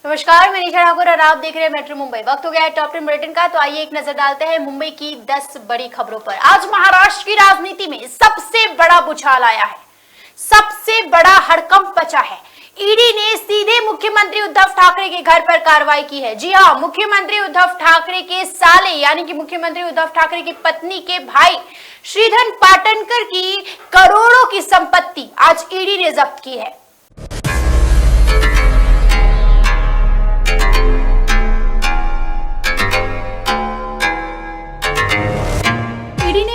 नमस्कार, मैं निशा ठाकुर और आप देख रहे हैं मेट्रो मुंबई। वक्त हो गया है टॉप 10 बुलेटिन का, तो आइए एक नजर डालते हैं मुंबई की 10 बड़ी खबरों पर। आज महाराष्ट्र की राजनीति में सबसे बड़ा भूचाल आया है, सबसे बड़ा हड़कंप मचा है। ईडी ने सीधे मुख्यमंत्री उद्धव ठाकरे के घर पर कार्रवाई की है। जी हां, मुख्यमंत्री उद्धव ठाकरे के साले यानी कि मुख्यमंत्री उद्धव ठाकरे की पत्नी के भाई श्रीधर पाटनकर की करोड़ों की संपत्ति आज ईडी ने जब्त की है।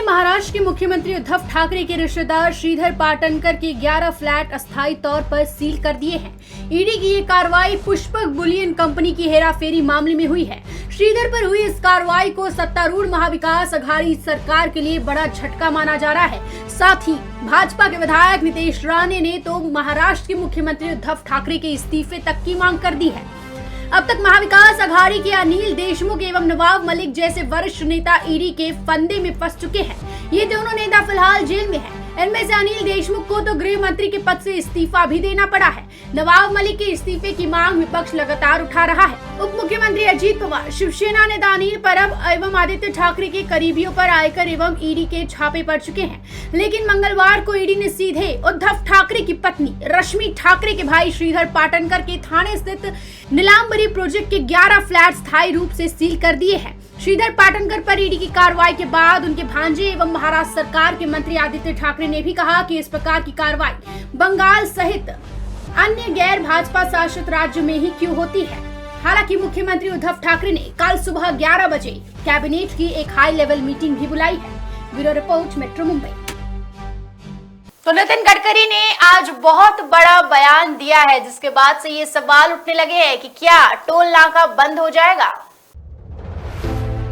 महाराष्ट्र के मुख्यमंत्री उद्धव ठाकरे के रिश्तेदार श्रीधर पाटनकर के 11 फ्लैट अस्थायी तौर पर सील कर दिए हैं। ईडी की ये कार्रवाई पुष्पक बुलियन कंपनी की हेराफेरी मामले में हुई है। श्रीधर पर हुई इस कार्रवाई को सत्तारूढ़ महाविकास अघाड़ी सरकार के लिए बड़ा झटका माना जा रहा है। साथ ही भाजपा के विधायक नितेश राणे ने तो महाराष्ट्र के मुख्यमंत्री उद्धव ठाकरे के इस्तीफे तक की मांग कर दी है। अब तक महाविकास अघाड़ी के अनिल देशमुख एवं नवाब मलिक जैसे वरिष्ठ नेता ईडी के फंदे में फंस चुके हैं। ये दोनों नेता फिलहाल जेल में हैं। इनमें से अनिल देशमुख को तो गृह मंत्री के पद से इस्तीफा भी देना पड़ा है। नवाब मलिक के इस्तीफे की मांग विपक्ष लगातार उठा रहा है। उप मुख्यमंत्री अजीत पवार, शिवसेना नेता अनिल परब एवं आदित्य ठाकरे के करीबियों पर आयकर एवं ईडी के छापे पड़ चुके हैं। लेकिन मंगलवार को ईडी ने सीधे उद्धव ठाकरे की पत्नी रश्मि ठाकरे के भाई श्रीधर पाटनकर के थाने स्थित नीलांबरी प्रोजेक्ट के 11 फ्लैट स्थायी रूप से सील कर दिए हैं। श्रीधर पाटनकर पर ईडी की कार्रवाई के बाद उनके भांजे एवं महाराष्ट्र सरकार के मंत्री आदित्य ठाकरे ने भी कहा कि इस प्रकार की कार्रवाई बंगाल सहित अन्य गैर भाजपा शासित राज्य में ही क्यों होती है। हालांकि मुख्यमंत्री उद्धव ठाकरे ने कल सुबह 11 बजे कैबिनेट की एक हाई लेवल मीटिंग भी बुलाई है। Bureau report, metro Mumbai. तो नितिन गडकरी ने आज बहुत बड़ा बयान दिया है, जिसके बाद से ये सवाल उठने लगे हैं कि क्या टोल नाका बंद हो जाएगा,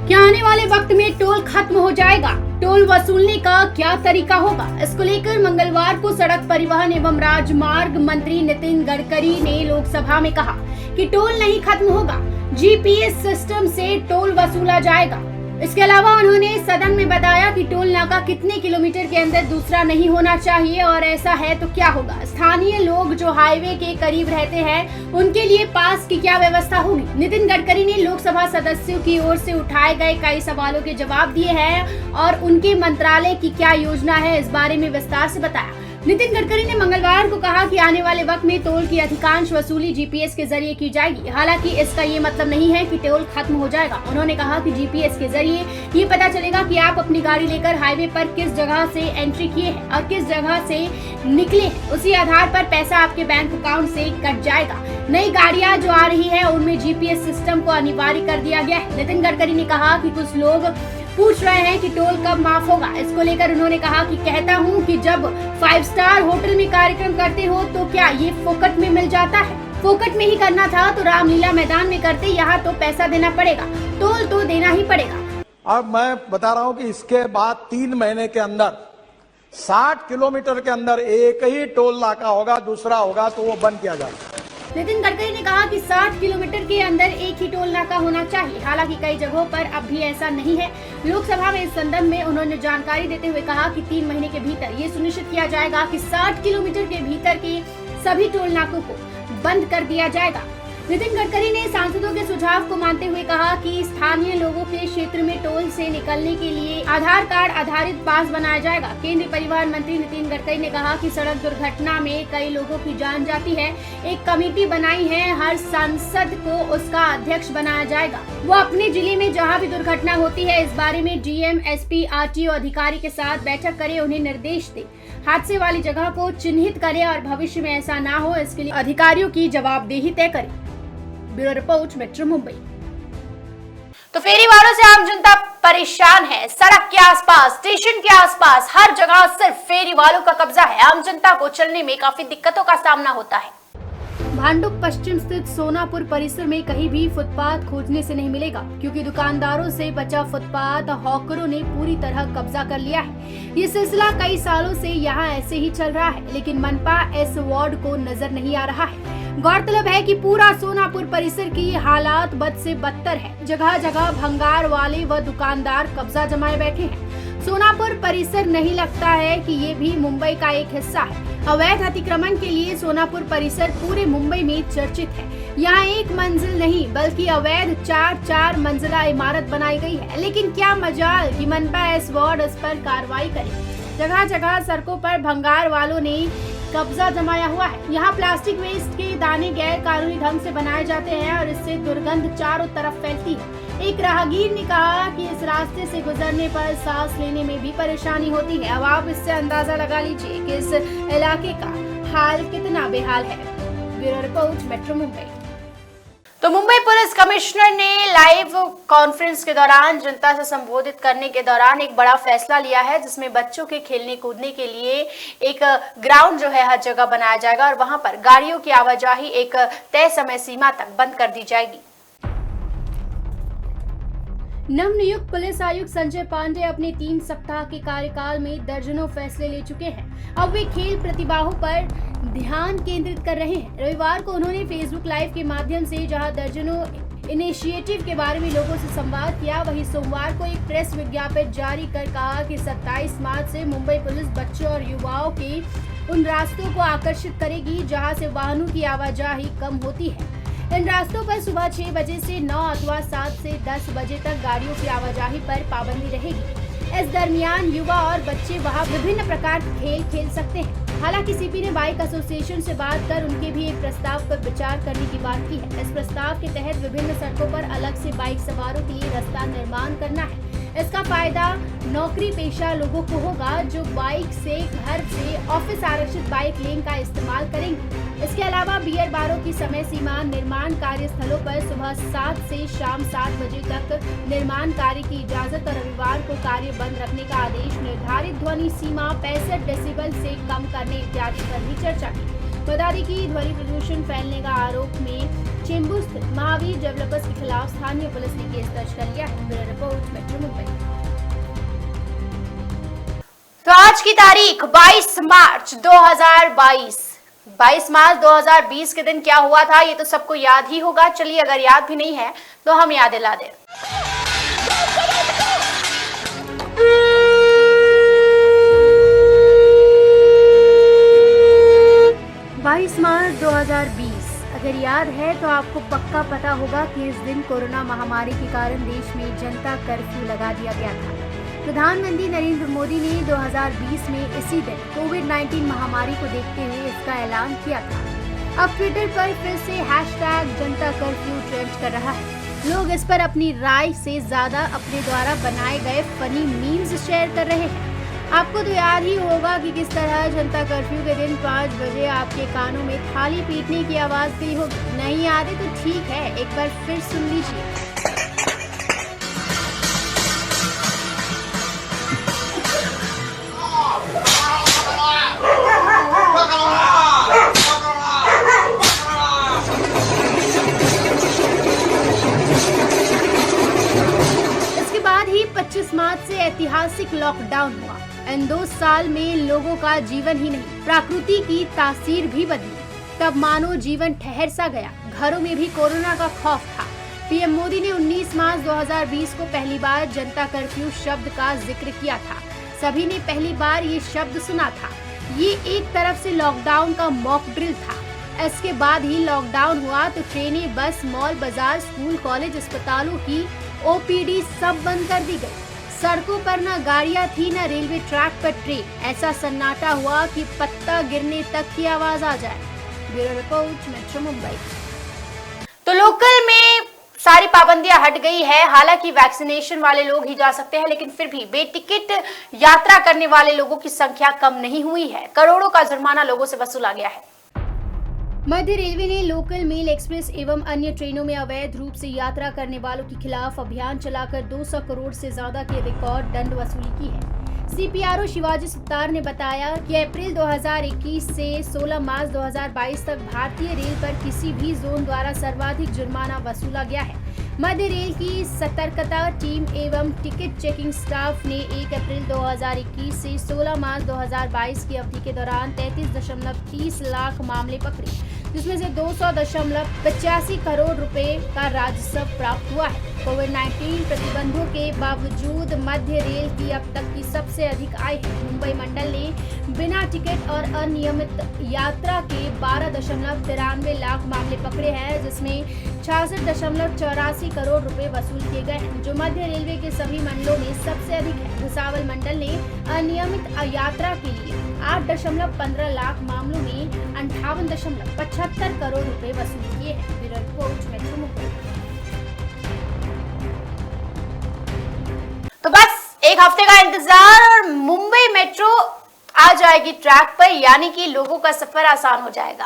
क्या आने वाले वक्त में टोल खत्म हो जाएगा, टोल वसूलने का क्या तरीका होगा। इसको लेकर मंगलवार को सड़क परिवहन एवं राजमार्ग मंत्री नितिन गडकरी ने लोकसभा में कहा कि टोल नहीं खत्म होगा, जीपीएस सिस्टम से टोल वसूला जाएगा। इसके अलावा उन्होंने सदन में बताया कि टोल नाका कितने किलोमीटर के अंदर दूसरा नहीं होना चाहिए और ऐसा है तो क्या होगा। स्थानीय लोग जो हाईवे के करीब रहते हैं उनके लिए पास की क्या व्यवस्था होगी। नितिन गडकरी ने लोकसभा सदस्यों की ओर से उठाए गए कई सवालों के जवाब दिए हैं और उनके मंत्रालय की क्या योजना है इस बारे में विस्तार से बताया। नितिन गडकरी ने मंगलवार को कहा कि आने वाले वक्त में टोल की अधिकांश वसूली जीपीएस के जरिए की जाएगी। हालांकि इसका ये मतलब नहीं है कि टोल खत्म हो जाएगा। उन्होंने कहा कि जीपीएस के जरिए ये पता चलेगा कि आप अपनी गाड़ी लेकर हाईवे पर किस जगह से एंट्री किए हैं और किस जगह से निकले हैं। उसी आधार पर पैसा आपके बैंक अकाउंट से कट जाएगा। नई गाड़ियां जो आ रही है उनमें जीपीएस सिस्टम को अनिवार्य कर दिया गया है। नितिन गडकरी ने कहा कि कुछ लोग पूछ रहे हैं कि टोल कब माफ होगा। इसको लेकर उन्होंने कहा कि कहता हूं कि जब 5 स्टार होटल में कार्यक्रम करते हो तो क्या ये फोकट में मिल जाता है। फोकट में ही करना था तो रामलीला मैदान में करते, यहाँ तो पैसा देना पड़ेगा, टोल तो देना ही पड़ेगा। अब मैं बता रहा हूं कि इसके बाद 3 महीने के अंदर 60 किलोमीटर के अंदर एक ही टोल नाका होगा, दूसरा होगा तो वो बंद किया जाएगा। नितिन गडकरी ने कहा कि 60 किलोमीटर के अंदर एक ही टोल नाका होना चाहिए। हालांकि कई जगहों पर अब भी ऐसा नहीं है। लोकसभा में इस संदर्भ में उन्होंने जानकारी देते हुए कहा कि 3 महीने के भीतर ये सुनिश्चित किया जाएगा कि 60 किलोमीटर के भीतर के सभी टोल नाकों को बंद कर दिया जाएगा। नितिन गडकरी ने सांसदों के सुझाव को मानते हुए कहा कि स्थानीय लोगों के क्षेत्र में टोल से निकलने के लिए आधार कार्ड आधारित पास बनाया जाएगा। केंद्रीय परिवहन मंत्री नितिन गडकरी ने कहा कि सड़क दुर्घटना में कई लोगों की जान जाती है। एक कमेटी बनाई है, हर सांसद को उसका अध्यक्ष बनाया जाएगा। वो अपने जिले में जहाँ भी दुर्घटना होती है इस बारे में डीएम, एसपी, आरटीओ अधिकारी के साथ बैठक करे, उन्हें निर्देश दे, हादसे वाली जगह को चिन्हित करे और भविष्य में ऐसा ना हो इसके लिए अधिकारियों की जवाबदेही तय करे। Bureau report, metro Mumbai. तो फेरी वालों से आम जनता परेशान है। सड़क के आसपास, स्टेशन के आसपास हर जगह सिर्फ फेरी वालों का कब्जा है। आम जनता को चलने में काफी दिक्कतों का सामना होता है। भांडुप पश्चिम स्थित सोनापुर परिसर में कहीं भी फुटपाथ खोजने से नहीं मिलेगा, क्योंकि दुकानदारों से बचा फुटपाथ हॉकरों ने पूरी तरह कब्जा कर लिया है। ये सिलसिला कई सालों से यहाँ ऐसे ही चल रहा है, लेकिन मनपा इस वार्ड को नजर नहीं आ रहा है। गौरतलब है कि पूरा सोनापुर परिसर की हालात बद से बदतर है। जगह जगह भंगार वाले व दुकानदार कब्जा जमाए बैठे हैं। सोनापुर परिसर नहीं लगता है कि ये भी मुंबई का एक हिस्सा है। अवैध अतिक्रमण के लिए सोनापुर परिसर पूरे मुंबई में चर्चित है। यहाँ एक मंजिल नहीं बल्कि अवैध 4 मंजिला इमारत बनाई गई है। लेकिन क्या मजाल कि मनपा एस वार्ड इस पर कार्रवाई करे। जगह जगह सड़कों पर भंगार वालों ने कब्जा जमाया हुआ है। यहाँ प्लास्टिक वेस्ट के दाने गैर कानूनी ढंग से बनाए जाते हैं और इससे दुर्गंध चारों तरफ फैलती है। एक राहगीर ने कहा कि इस रास्ते से गुजरने पर सांस लेने में भी परेशानी होती है। अब आप इससे अंदाजा लगा लीजिए कि इस इलाके का हाल कितना बेहाल है। Bureau report, metro Mumbai. तो मुंबई पुलिस कमिश्नर ने लाइव कॉन्फ्रेंस के दौरान जनता से संबोधित करने के दौरान एक बड़ा फैसला लिया है, जिसमें बच्चों के खेलने कूदने के लिए एक ग्राउंड जो है हर जगह बनाया जाएगा और वहां पर गाड़ियों की आवाजाही एक तय समय सीमा तक बंद कर दी जाएगी। नवनियुक्त पुलिस आयुक्त संजय पांडे अपने 3 सप्ताह के कार्यकाल में दर्जनों फैसले ले चुके हैं। अब वे खेल प्रतिभाओं पर ध्यान केंद्रित कर रहे हैं। रविवार को उन्होंने फेसबुक लाइव के माध्यम से जहां दर्जनों इनिशिएटिव के बारे में लोगों से संवाद किया, वहीं सोमवार को एक प्रेस विज्ञापन जारी कर कहा कि 27 मार्च से मुंबई पुलिस बच्चों और युवाओं के उन रास्तों को आकर्षित करेगी जहाँ से वाहनों की आवाजाही कम होती है। इन रास्तों पर सुबह 6 बजे से 9 अथवा 7 से 10 बजे तक गाड़ियों की आवाजाही पर पाबंदी रहेगी। इस दरमियान युवा और बच्चे वहां विभिन्न प्रकार के खेल सकते हैं। हालांकि सीपी ने बाइक एसोसिएशन से बात कर उनके भी एक प्रस्ताव पर विचार करने की बात की है। इस प्रस्ताव के तहत विभिन्न सड़कों पर अलग से बाइक सवारों के लिए रास्ता निर्माण करना है। इसका फायदा नौकरी पेशा लोगों को होगा जो बाइक से घर से ऑफिस आरक्षित बाइक लेन का इस्तेमाल करेंगे। इसके अलावा बियर बारों की समय सीमा, निर्माण कार्य स्थलों पर सुबह 7 से शाम 7 बजे तक निर्माण कार्य की इजाजत और रविवार को कार्य बंद रखने का आदेश, निर्धारित ध्वनि सीमा 65 डेसिबल से कम करने इत्यादि पर भी चर्चा की। बता दें कि ध्वनि प्रदूषण फैलने का आरोप में चेंबूर स्थित महावीर डेवलपर्स के खिलाफ स्थानीय पुलिस ने केस दर्ज कर लिया है। Bureau report, metro Mumbai. तो आज की तारीख 22 मार्च 2022। 22 मार्च 2020 के दिन क्या हुआ था ये तो सबको याद ही होगा। चलिए, अगर याद भी नहीं है तो हम याद दिला दें। 22 मार्च 2020 अगर याद है तो आपको पक्का पता होगा कि इस दिन कोरोना महामारी के कारण देश में जनता कर्फ्यू लगा दिया गया था। प्रधानमंत्री नरेंद्र मोदी ने 2020 में इसी दिन कोविड-19 महामारी को देखते हुए इसका ऐलान किया था। अब ट्विटर पर फिर से हैशटैग जनता कर्फ्यू ट्रेंड कर रहा है। लोग इस पर अपनी राय से ज्यादा अपने द्वारा बनाए गए फनी मीम्स शेयर कर रहे हैं। आपको तो याद ही होगा कि किस तरह जनता कर्फ्यू के दिन 5 बजे आपके कानों में थाली पीटने की आवाज गई होगी। नहीं याद है तो ठीक है, एक बार फिर सुन लीजिए। इसके बाद ही 25 मार्च से ऐतिहासिक लॉकडाउन हुआ। इन 2 साल में लोगों का जीवन ही नहीं, प्रकृति की तासीर भी बदली। तब मानो जीवन ठहर सा गया। घरों में भी कोरोना का खौफ था। पीएम मोदी ने 19 मार्च 2020 को पहली बार जनता कर्फ्यू शब्द का जिक्र किया था। सभी ने पहली बार ये शब्द सुना था। ये एक तरफ से लॉकडाउन का मॉक ड्रिल था। इसके बाद ही लॉकडाउन हुआ तो ट्रेनें, बस, मॉल, बाजार, स्कूल, कॉलेज, अस्पतालों की ओपीडी सब बंद कर दी गई। सड़कों पर न गाड़ियां थी, न रेलवे ट्रैक पर ट्रेन। ऐसा सन्नाटा हुआ कि पत्ता गिरने तक की आवाज आ जाए। Bureau report, metro Mumbai. तो लोकल में सारी पाबंदियां हट गई है। हालांकि वैक्सीनेशन वाले लोग ही जा सकते हैं, लेकिन फिर भी बेटिकट यात्रा करने वाले लोगों की संख्या कम नहीं हुई है। करोड़ों का जुर्माना लोगों से वसूला गया है। मध्य रेलवे ने लोकल मेल, एक्सप्रेस एवं अन्य ट्रेनों में अवैध रूप से यात्रा करने वालों के खिलाफ अभियान चलाकर 200 करोड़ से ज्यादा के रिकॉर्ड दंड वसूली की है। सीपीआरओ शिवाजी सुतार ने बताया कि अप्रैल 2021 से 16 मार्च 2022 तक भारतीय रेल पर किसी भी जोन द्वारा सर्वाधिक जुर्माना वसूला गया है। मध्य रेल की सतर्कता टीम एवं टिकट चेकिंग स्टाफ ने 1 अप्रैल 2021 से 16 मार्च 2022 की अवधि के दौरान 33.30 लाख मामले पकड़े, जिसमें से 200.85 करोड़ रुपए का राजस्व प्राप्त हुआ है। कोविड-19 प्रतिबंधों के बावजूद मध्य रेल की अब तक की सबसे अधिक आय है। मुंबई मंडल ने बिना टिकट और अनियमित यात्रा के 12.93 लाख मामले पकड़े हैं, जिसमें 66.84 करोड़ रुपए वसूल किए गए हैं, जो मध्य रेलवे के सभी मंडलों में सबसे अधिक है। भुसावल मंडल ने अनियमित यात्रा के लिए 8.15 लाख मामलों में 58.75 करोड़ रुपए वसूल किए हैं। Bureau report, metro Mumbai. तो बस एक हफ्ते का इंतजार और मुंबई मेट्रो आ जाएगी ट्रैक पर, यानी कि लोगों का सफर आसान हो जाएगा।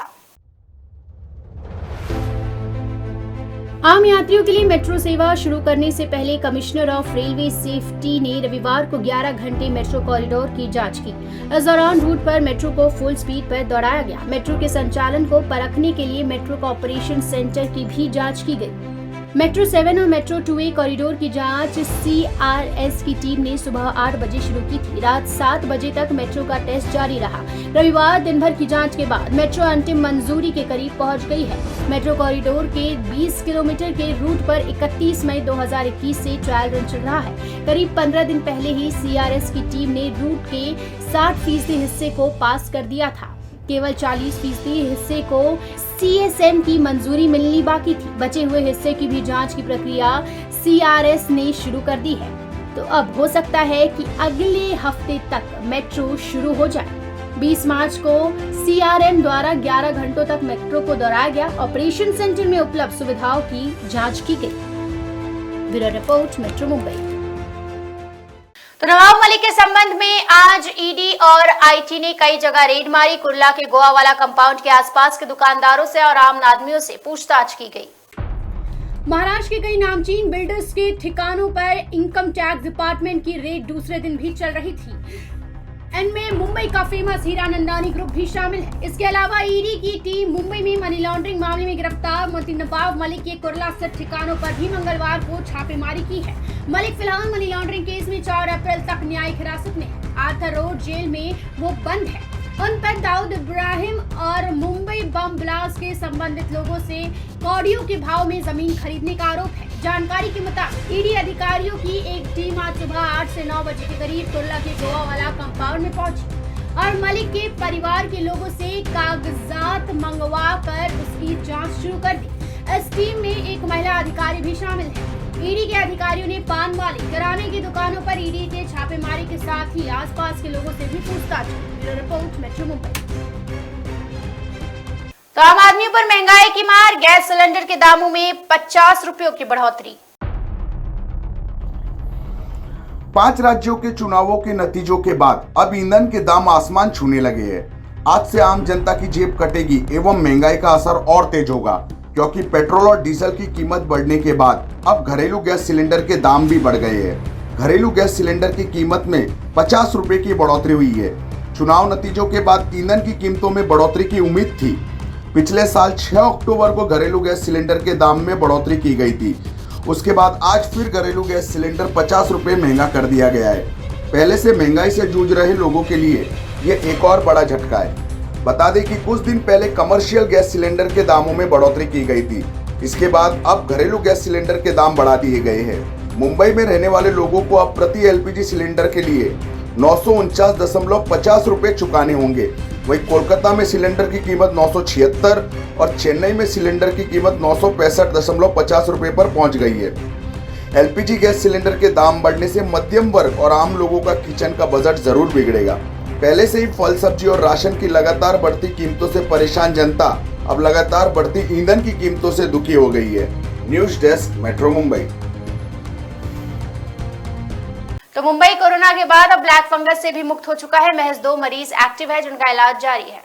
आम यात्रियों के लिए मेट्रो सेवा शुरू करने से पहले कमिश्नर ऑफ रेलवे सेफ्टी ने रविवार को 11 घंटे मेट्रो कॉरिडोर की जांच की। इस दौरान रूट पर मेट्रो को फुल स्पीड पर दौड़ाया गया। मेट्रो के संचालन को परखने के लिए मेट्रो का ऑपरेशन सेंटर की भी जांच की गई। मेट्रो 7 और मेट्रो 2A कॉरिडोर की जांच CRS की टीम ने सुबह 8 बजे शुरू की थी। रात 7 बजे तक मेट्रो का टेस्ट जारी रहा। रविवार दिन भर की जांच के बाद मेट्रो अंतिम मंजूरी के करीब पहुंच गई है। मेट्रो कॉरिडोर के 20 किलोमीटर के रूट पर 31 मई 2021 से ट्रायल रन चल रहा है। करीब 15 दिन पहले ही CRS की टीम ने रूट के 60% हिस्से को पास कर दिया था। केवल 40% हिस्से को CSM की मंजूरी मिलनी बाकी थी। बचे हुए हिस्से की भी जांच की प्रक्रिया CRS ने शुरू कर दी है। तो अब हो सकता है कि अगले हफ्ते तक मेट्रो शुरू हो जाए। 20 मार्च को CRM द्वारा 11 घंटों तक मेट्रो को दोहराया गया। ऑपरेशन सेंटर में उपलब्ध सुविधाओं की जांच की गई। Bureau report, metro Mumbai. तो नवाब मलिक के संबंध में आज ईडी और IT ने कई जगह रेड मारी। कुर्ला के गोवा वाला कंपाउंड के आसपास के दुकानदारों से और आम आदमियों से पूछताछ की गई। महाराष्ट्र के कई नामचीन बिल्डर्स के ठिकानों पर इनकम टैक्स डिपार्टमेंट की रेड दूसरे दिन भी चल रही थी। इनमें मुंबई का फेमस हीरानंदानी ग्रुप भी शामिल है। इसके अलावा ईडी की टीम मुंबई में मनी लॉन्ड्रिंग मामले में गिरफ्तार मोती नवाब मलिक के कुर्ला स्थित ठिकानों पर भी मंगलवार को छापेमारी की है। मलिक फिलहाल मनी लॉन्ड्रिंग केस में 4 अप्रैल तक न्यायिक हिरासत में है। आर्थर रोड जेल में वो बंद है। उन पर दाऊद इब्राहिम और मुंबई बम ब्लास्ट के संबंधित लोगों से कौड़ियों के भाव में जमीन खरीदने का आरोप है। जानकारी के मुताबिक ईडी अधिकारियों की एक टीम आज सुबह 8 से 9 बजे के करीब कुर्ला के गोवा वाला कंपाउंड में पहुंची और मलिक के परिवार के लोगों से कागजात मंगवा कर उसकी जांच शुरू कर दी। इस टीम में एक महिला अधिकारी भी शामिल है। ईडी के अधिकारियों ने पान वाली किराने की दुकानों पर ईडी के छापेमारी के साथ ही आसपास के लोगों से भी पूछताछ की। Bureau report, metro Mumbai. तो आम आदमी पर महंगाई की मार, गैस सिलेंडर के दामों में 50 रुपयों की बढ़ोतरी। 5 राज्यों के चुनावों के नतीजों के बाद अब ईंधन के दाम आसमान छूने लगे हैं। आज से आम जनता की जेब कटेगी एवं महंगाई का असर और तेज होगा, क्योंकि पेट्रोल और डीजल की कीमत बढ़ने के बाद अब घरेलू गैस सिलेंडर के दाम भी बढ़ गए हैं। घरेलू गैस सिलेंडर की कीमत में 50 रुपए की बढ़ोतरी हुई है। चुनाव नतीजों के बाद ईंधन की कीमतों में बढ़ोतरी की उम्मीद थी। पिछले साल 6 अक्टूबर को घरेलू गैस सिलेंडर के दाम में बढ़ोतरी की गई थी। उसके बाद आज फिर घरेलू गैस सिलेंडर 50 रुपए महंगा कर दिया गया है। पहले से महंगाई से जूझ रहे लोगों के लिए ये एक और बड़ा झटका है। बता दें कि कुछ दिन पहले कमर्शियल गैस सिलेंडर के दामों में बढ़ोतरी की गई थी। इसके बाद अब घरेलू गैस सिलेंडर के दाम बढ़ा दिए गए हैं। मुंबई में रहने वाले लोगों को अब प्रति LPG सिलेंडर के लिए 949.50 रुपए चुकाने होंगे। वहीं कोलकाता में सिलेंडर की कीमत 976 और चेन्नई में सिलेंडर की कीमत 965.50 रुपए पर पहुंच गई है। LPG गैस सिलेंडर के दाम बढ़ने से मध्यम वर्ग और आम लोगों का किचन का बजट जरूर बिगड़ेगा। पहले से ही फल सब्जी और राशन की लगातार बढ़ती कीमतों से परेशान जनता अब लगातार बढ़ती ईंधन की कीमतों से दुखी हो गई है। News desk, metro Mumbai. तो मुंबई कोरोना के बाद अब ब्लैक फंगस से भी मुक्त हो चुका है। महज 2 मरीज एक्टिव है, जिनका इलाज जारी है।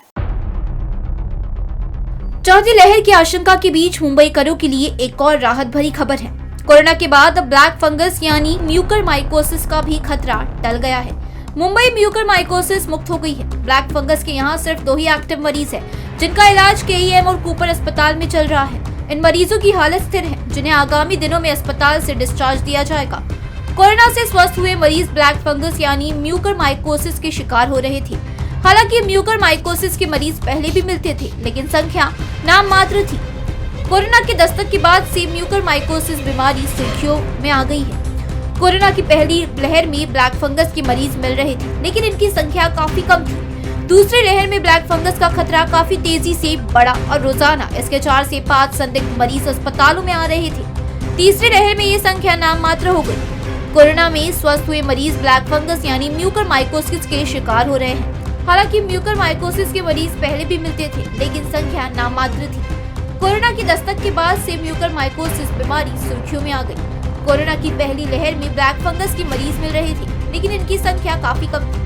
चौथी लहर की आशंका के बीच मुंबईकरों के लिए एक और राहत भरी खबर है। कोरोना के बाद अब ब्लैक फंगस यानी म्यूकरमाइकोसिस का भी खतरा टल गया है। मुंबई म्यूकरमाइकोसिस मुक्त हो गई है। ब्लैक फंगस के यहाँ सिर्फ 2 ही एक्टिव मरीज हैं, जिनका इलाज KEM और कूपर अस्पताल में चल रहा है। इन मरीजों की हालत स्थिर है, जिन्हें आगामी दिनों में अस्पताल से डिस्चार्ज दिया जाएगा। कोरोना से स्वस्थ हुए मरीज ब्लैक फंगस यानी म्यूकरमाइकोसिस के शिकार हो रहे थे। हालांकि म्यूकरमाइकोसिस के मरीज पहले भी मिलते थे, लेकिन संख्या नाम मात्र थी। कोरोना की दस्तक के बाद से म्यूकरमाइकोसिस बीमारी सुर्खियों में आ गई है। कोरोना की पहली लहर में ब्लैक फंगस के मरीज मिल रहे थे, लेकिन इनकी संख्या काफी कम थी। दूसरी लहर में ब्लैक फंगस का खतरा काफी तेजी से बढ़ा और रोजाना इसके 4 से 5 संदिग्ध मरीज अस्पतालों में आ रहे थे। तीसरी लहर में ये संख्या नाम मात्र हो गई। कोरोना में स्वस्थ हुए मरीज ब्लैक फंगस यानी म्यूकरमाइकोसिस के शिकार हो रहे हैं। हालांकि म्यूकरमाइकोसिस के मरीज पहले भी मिलते थे, लेकिन संख्या नाम मात्र थी। कोरोना की दस्तक के बाद से म्यूकरमाइकोसिस बीमारी सुर्खियों में आ गई। कोरोना की पहली लहर में ब्लैक फंगस के मरीज मिल रहे थे, लेकिन इनकी संख्या काफी कम थी।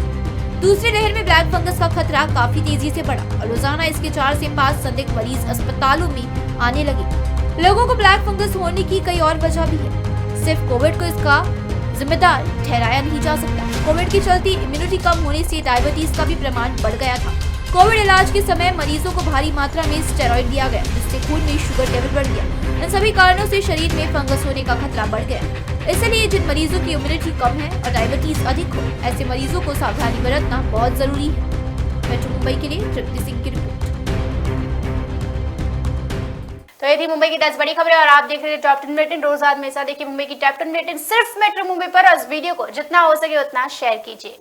दूसरी लहर में ब्लैक फंगस का खतरा काफी तेजी से बढ़ा और रोजाना इसके 4 से 5 संदिग्ध मरीज अस्पतालों में आने लगे। लोगों को ब्लैक फंगस होने की कई और वजह भी है, सिर्फ कोविड को इसका जिम्मेदार ठहराया नहीं जा सकता। कोविड के चलते इम्यूनिटी कम होने से डायबिटीज का भी प्रमाण बढ़ गया था। कोविड इलाज के समय मरीजों को भारी मात्रा में स्टेरॉइड दिया गया, जिससे खून में शुगर लेवल बढ़ गया। इन सभी कारणों से शरीर में फंगस होने का खतरा बढ़ गया। इसलिए जिन मरीजों की इम्यूनिटी कम है और डायबिटीज अधिक हो, ऐसे मरीजों को सावधानी बरतना बहुत जरूरी है। मेट्रो मुंबई के लिए तृप्ति सिंह की रिपोर्ट। तो ये थी मुंबई की 10 बड़ी खबरें और आप देख रहे थे टॉप 10 बुलेटिन। रोज रात में देखिए मुंबई की टॉप 10 बुलेटिन सिर्फ मेट्रो मुंबई पर। इस वीडियो को जितना हो सके उतना शेयर कीजिए।